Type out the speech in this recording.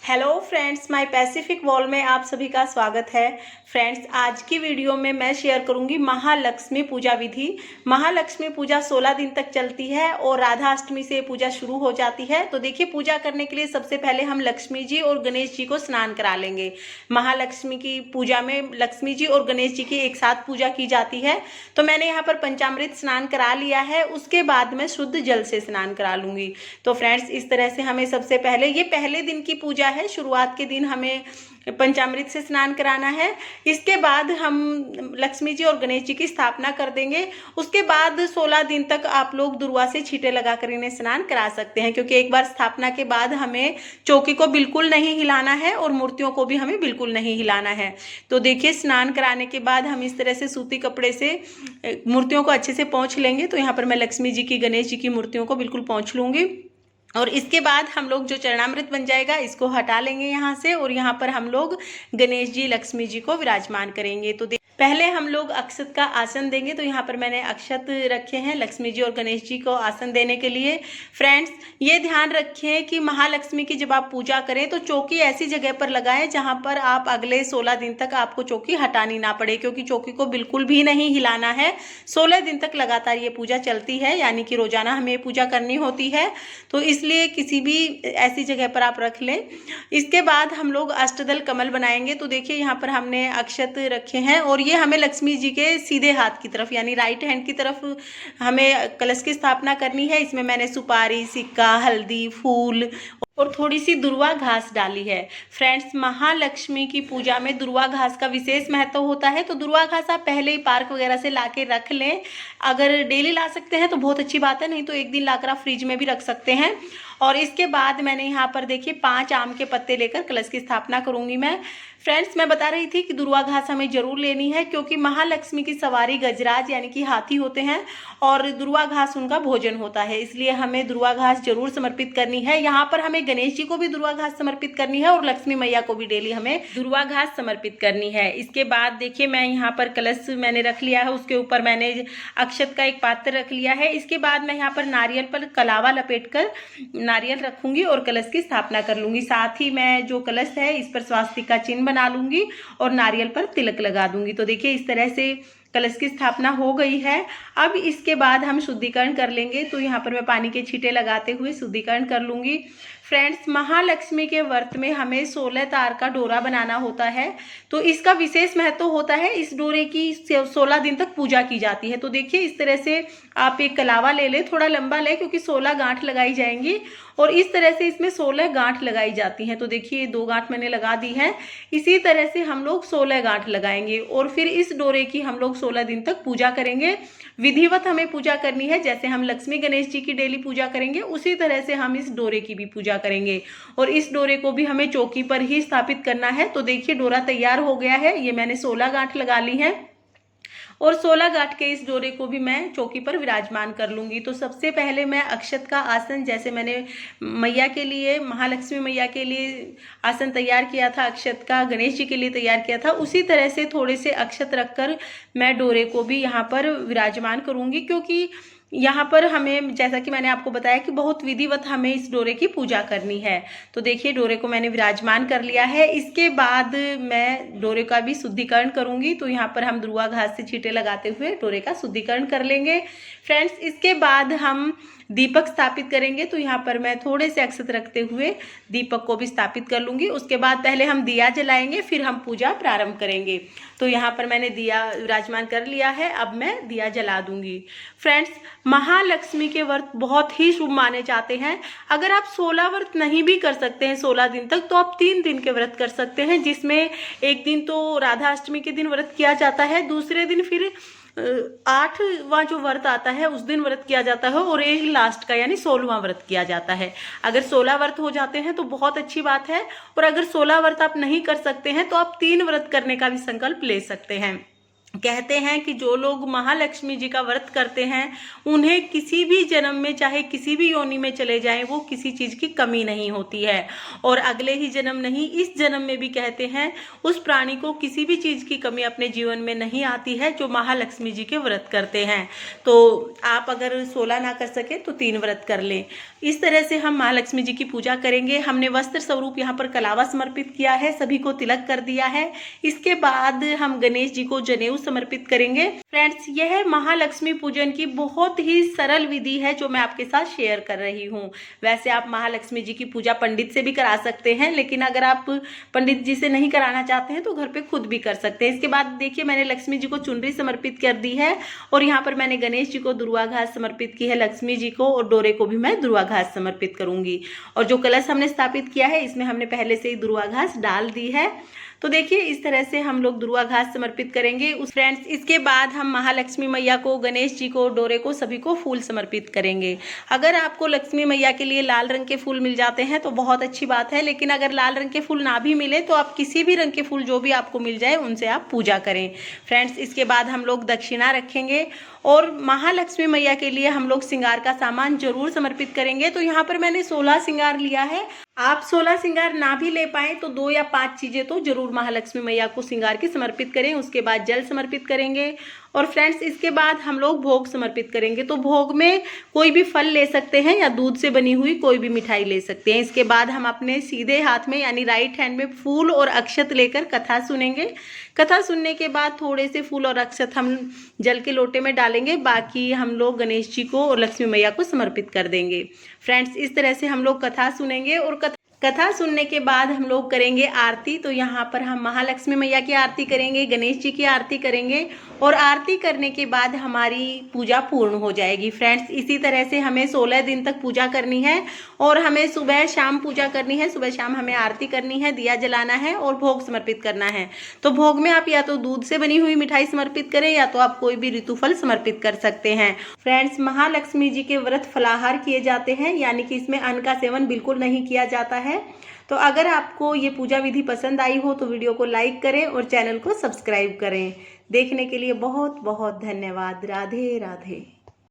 Hello friends, my Pacific wall में आप सभी का स्वागत है। फ्रेंड्स, आज की वीडियो में मैं शेयर करूंगी महालक्ष्मी पूजा विधि। महालक्ष्मी पूजा 16 दिन तक चलती है और राधा अष्टमी से पूजा शुरू हो जाती है। तो देखिए, पूजा करने के लिए सबसे पहले हम लक्ष्मी जी और गणेश जी को स्नान करा लेंगे। महालक्ष्मी की पूजा में लक्ष्मी जी और गणेश जी की एक साथ पूजा की जाती है। तो मैंने यहाँ पर पंचामृत स्नान करा लिया है, उसके बाद मैं शुद्ध जल से स्नान करा लूंगी। तो फ्रेंड्स, इस तरह से हमें सबसे पहले, ये पहले दिन की पूजा है, शुरुआत के दिन हमें पंचामृत से स्नान कराना है। इसके बाद हम लक्ष्मी जी और गणेश जी की स्थापना कर देंगे। उसके बाद 16 दिन तक आप लोग दुर्वा से छींटे लगाकर इन्हें स्नान करा सकते हैं, क्योंकि एक बार स्थापना के बाद हमें चौकी को बिल्कुल नहीं हिलाना है और मूर्तियों को भी हमें बिल्कुल नहीं हिलाना है। तो देखिए, स्नान कराने के बाद हम इस तरह से सूती कपड़े से मूर्तियों को अच्छे से पोंछ लेंगे। तो यहाँ पर मैं लक्ष्मी जी की, गणेश जी की मूर्तियों को बिल्कुल पोंछ लूंगी। और इसके बाद हम लोग जो चरणामृत बन जाएगा इसको हटा लेंगे यहाँ से, और यहाँ पर हम लोग गणेश जी, लक्ष्मी जी को विराजमान करेंगे। तो पहले हम लोग अक्षत का आसन देंगे। तो यहाँ पर मैंने अक्षत रखे हैं लक्ष्मी जी और गणेश जी को आसन देने के लिए। फ्रेंड्स, ये ध्यान रखें कि महालक्ष्मी की जब आप पूजा करें तो चौकी ऐसी जगह पर लगाएं जहाँ पर आप अगले 16 दिन तक आपको चौकी हटानी ना पड़े, क्योंकि चौकी को बिल्कुल भी नहीं हिलाना है। 16 दिन तक लगातार ये पूजा चलती है, यानी कि रोजाना हमें पूजा करनी होती है। तो इसलिए किसी भी ऐसी जगह पर आप रख लें। इसके बाद हम लोग अष्टदल कमल बनाएंगे। तो देखिए, यहाँ पर हमने अक्षत रखे हैं और ये हमें लक्ष्मी जी के सीधे हाथ की तरफ, यानी राइट हैंड की तरफ हमें कलश की स्थापना करनी है। इसमें मैंने सुपारी, सिक्का, हल्दी, फूल और थोड़ी सी दुर्वा घास डाली है। फ्रेंड्स, महालक्ष्मी की पूजा में दुर्वा घास का विशेष महत्व होता है। तो दुर्वा घास आप पहले ही पार्क वगैरह से ला के रख लें। अगर डेली ला सकते हैं तो बहुत अच्छी बात है, नहीं तो एक दिन लाकर आप फ्रिज में भी रख सकते हैं। और इसके बाद मैंने यहाँ पर देखिए 5 आम के पत्ते लेकर कलश की स्थापना करूंगी मैं। फ्रेंड्स, मैं बता रही थी कि दुर्वा घास हमें जरूर लेनी है, क्योंकि महालक्ष्मी की सवारी गजराज यानी कि हाथी होते हैं और दुर्वा घास उनका भोजन होता है, इसलिए हमें दुर्वा घास जरूर समर्पित करनी है। यहाँ पर हमें गणेश जी को भी दुर्वा घास समर्पित करनी है और लक्ष्मी मैया को भी डेली हमें दुर्वा घास समर्पित करनी है। इसके बाद देखिए, मैं यहाँ पर कलश मैंने रख लिया है, उसके ऊपर मैंने अक्षत का एक पात्र रख लिया है। इसके बाद मैं यहाँ पर नारियल पर कलावा लपेट कर नारियल रखूंगी और कलश की स्थापना कर लूंगी। साथ ही मैं जो कलश है इस पर स्वास्तिक का चिन्ह बना लूंगी और नारियल पर तिलक लगा दूंगी। तो देखिए, इस तरह से कलश की स्थापना हो गई है। अब इसके बाद हम शुद्धिकरण कर लेंगे। तो यहाँ पर मैं पानी के छींटे लगाते हुए शुद्धिकरण कर लूंगी। फ्रेंड्स, महालक्ष्मी के व्रत में हमें 16 तार का डोरा बनाना होता है। तो इसका विशेष महत्व होता है। इस डोरे की 16 दिन तक पूजा की जाती है। तो देखिए, इस तरह से आप एक कलावा ले लें, थोड़ा लंबा लें, क्योंकि 16 गांठ लगाई जाएंगी और इस तरह से इसमें 16 गांठ लगाई जाती हैं। तो देखिए, 2 गांठ मैंने लगा दी है। इसी तरह से हम लोग 16 गांठ लगाएंगे और फिर इस डोरे की हम लोग 16 दिन तक पूजा करेंगे। विधिवत हमें पूजा करनी है, जैसे हम लक्ष्मी गणेश जी की डेली पूजा करेंगे उसी तरह से हम इस डोरे की भी पूजा करेंगे। और इस डोरे को भी हमें चौकी पर ही स्थापित करना है। तो देखिए, डोरा तैयार हो गया है। ये मैंने 16 गांठ लगा ली है और 16 गांठ के इस डोरे को भी मैं चौकी पर विराजमान कर लूंगी। तो सबसे पहले मैं अक्षत का आसन, जैसे मैंने मैया के लिए, महालक्ष्मी मैया के लिए आसन तैयार किया था अक्षत का, गणेश जी के लिए तैयार किया था, उसी तरह से थोड़े से अक्षत रखकर मैं डोरे को भी यहाँ पर विराजमान करूंगी। क्योंकि यहाँ पर हमें, जैसा कि मैंने आपको बताया कि बहुत विधिवत हमें इस डोरे की पूजा करनी है। तो देखिए, डोरे को मैंने विराजमान कर लिया है। इसके बाद मैं डोरे का भी शुद्धिकरण करूंगी। तो यहाँ पर हम दुर्वा घास से छींटे लगाते हुए डोरे का शुद्धिकरण कर लेंगे। फ्रेंड्स, इसके बाद हम दीपक स्थापित करेंगे। तो यहाँ पर मैं थोड़े से अक्षत रखते हुए दीपक को भी स्थापित कर लूंगी। उसके बाद पहले हम दिया जलाएंगे, फिर हम पूजा प्रारंभ करेंगे। तो यहाँ पर मैंने दिया विराजमान कर लिया है, अब मैं दिया जला दूंगी। फ्रेंड्स, महालक्ष्मी के व्रत बहुत ही शुभ माने जाते हैं। अगर आप 16 व्रत नहीं भी कर सकते हैं 16 दिन तक, तो आप 3 दिन के व्रत कर सकते हैं, जिसमें एक दिन तो राधा अष्टमी के दिन व्रत किया जाता है, दूसरे दिन फिर 8वां जो व्रत आता है उस दिन व्रत किया जाता है और एक लास्ट का यानी 16वां व्रत किया जाता है। अगर 16 व्रत हो जाते हैं तो बहुत अच्छी बात है, और अगर 16 व्रत आप नहीं कर सकते हैं तो आप 3 व्रत करने का भी संकल्प ले सकते हैं। कहते हैं कि जो लोग महालक्ष्मी जी का व्रत करते हैं उन्हें किसी भी जन्म में, चाहे किसी भी योनि में चले जाएं, वो किसी चीज़ की कमी नहीं होती है। और अगले ही जन्म नहीं, इस जन्म में भी कहते हैं उस प्राणी को किसी भी चीज़ की कमी अपने जीवन में नहीं आती है जो महालक्ष्मी जी के व्रत करते हैं। तो आप अगर 16 ना कर सके तो 3 व्रत कर लें। इस तरह से हम महालक्ष्मी जी की पूजा करेंगे। हमने वस्त्र स्वरूप यहाँ पर कलावा समर्पित किया है, सभी को तिलक कर दिया है। इसके बाद हम गणेश जी को जनेऊ समर्पित करेंगे। फ्रेंड्स, यह महालक्ष्मी पूजन की बहुत ही सरल विधि है जो मैं आपके साथ शेयर कर रही हूँ। वैसे आप महालक्ष्मी जी की पूजा पंडित से भी करा सकते हैं, लेकिन अगर आप पंडित जी से नहीं कराना चाहते हैं तो घर पे खुद भी कर सकते हैं। इसके बाद देखिए, मैंने लक्ष्मी जी को चुनरी समर्पित कर दी है और यहाँ पर मैंने गणेश जी को दुर्वा घास समर्पित की है, लक्ष्मी जी को और डोरे को भी मैं दुर्वा घास समर्पित करूंगी। और जो कलश हमने स्थापित किया है इसमें हमने पहले से ही दुर्वा घास डाल दी है। तो देखिए, इस तरह से हम लोग दुर्वा घास समर्पित करेंगे। फ्रेंड्स, इसके बाद हम महालक्ष्मी मैया को, गणेश जी को, डोरे को, सभी को फूल समर्पित करेंगे। अगर आपको लक्ष्मी मैया के लिए लाल रंग के फूल मिल जाते हैं तो बहुत अच्छी बात है, लेकिन अगर लाल रंग के फूल ना भी मिले तो आप किसी भी रंग के फूल जो भी आपको मिल जाए उनसे आप पूजा करें। फ्रेंड्स, इसके बाद हम लोग दक्षिणा रखेंगे और महालक्ष्मी मैया के लिए हम लोग श्रृंगार का सामान जरूर समर्पित करेंगे। तो यहाँ पर मैंने 16 श्रृंगार लिया है। आप 16 श्रृंगार ना भी ले पाए तो 2 या 5 चीजें तो जरूर महालक्ष्मी मैया को श्रृंगार की समर्पित करें। उसके बाद जल समर्पित करेंगे और फ्रेंड्स, इसके बाद हम लोग भोग समर्पित करेंगे। तो भोग में कोई भी फल ले सकते हैं या दूध से बनी हुई कोई भी मिठाई ले सकते हैं। इसके बाद हम अपने सीधे हाथ में यानी राइट हैंड में फूल और अक्षत लेकर कथा सुनेंगे। कथा सुनने के बाद थोड़े से फूल और अक्षत हम जल के लोटे में डालेंगे, बाकी हम लोग गणेश जी को और लक्ष्मी मैया को समर्पित कर देंगे। फ्रेंड्स, इस तरह से हम लोग कथा सुनेंगे और कथा सुनने के बाद हम लोग करेंगे आरती। तो यहाँ पर हम महालक्ष्मी मैया की आरती करेंगे, गणेश जी की आरती करेंगे और आरती करने के बाद हमारी पूजा पूर्ण हो जाएगी। फ्रेंड्स, इसी तरह से हमें 16 दिन तक पूजा करनी है और हमें सुबह शाम पूजा करनी है। सुबह शाम हमें आरती करनी है, दिया जलाना है और भोग समर्पित करना है। तो भोग में आप या तो दूध से बनी हुई मिठाई समर्पित करें या तो आप कोई भी ऋतुफल समर्पित कर सकते हैं। फ्रेंड्स, महालक्ष्मी जी के व्रत फलाहार किए जाते हैं, यानी कि इसमें अन्न का सेवन बिल्कुल नहीं किया जाता है। तो अगर आपको ये पूजा विधि पसंद आई हो तो वीडियो को लाइक करें और चैनल को सब्सक्राइब करें। देखने के लिए बहुत बहुत धन्यवाद। राधे राधे।